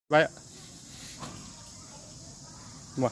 vậy ạ. Mà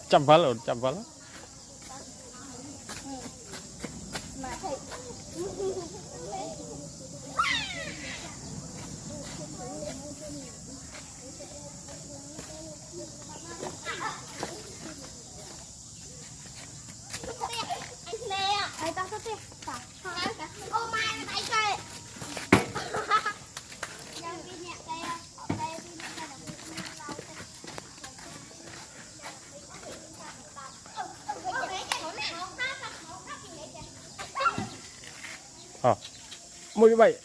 chậm quá rồi, chậm quá lắm. Mùi vậy.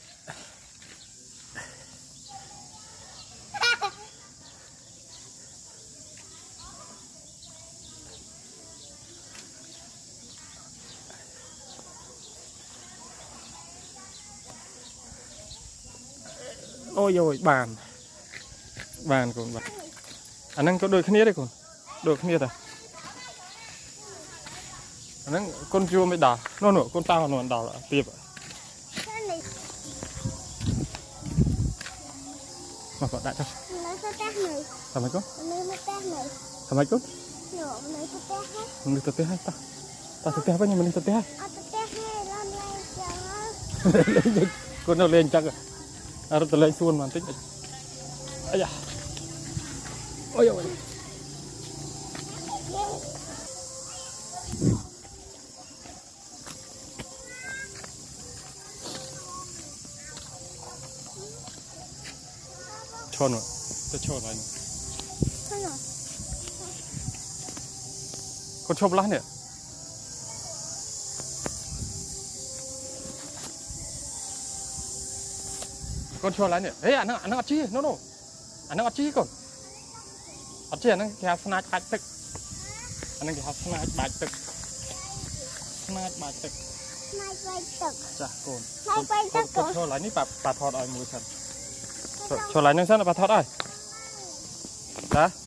Ôi rồi bàn còn bàn. Anh đang có đôi khía đây còn đôi khía đây. Anh đang con chua mới đào nó nổ con tao nó đào là tiệp. Mà còn đại cho. Sao mày có? Sao mày có? Mình tập hai ta. Ta tập hai bao nhiêu mình tập hai? Con nào lên chắc à? À rồi lên xuân mà tích. Ây da. Ôi ôi. Cho nó, tôi cho lại. Con chộp lá nè. Con cho lá nè. Ê, anh ăn chi, no. Anh ăn chi con. Ăn chi anh cái snack bạchទឹក. Anh cái snack bạchទឹក. Snack bạchទឹក. Chà con. Con cho lá ní bà thọt ơi mùi thật. Cho lại nâng sẵn là bà thọt ơi. Đó.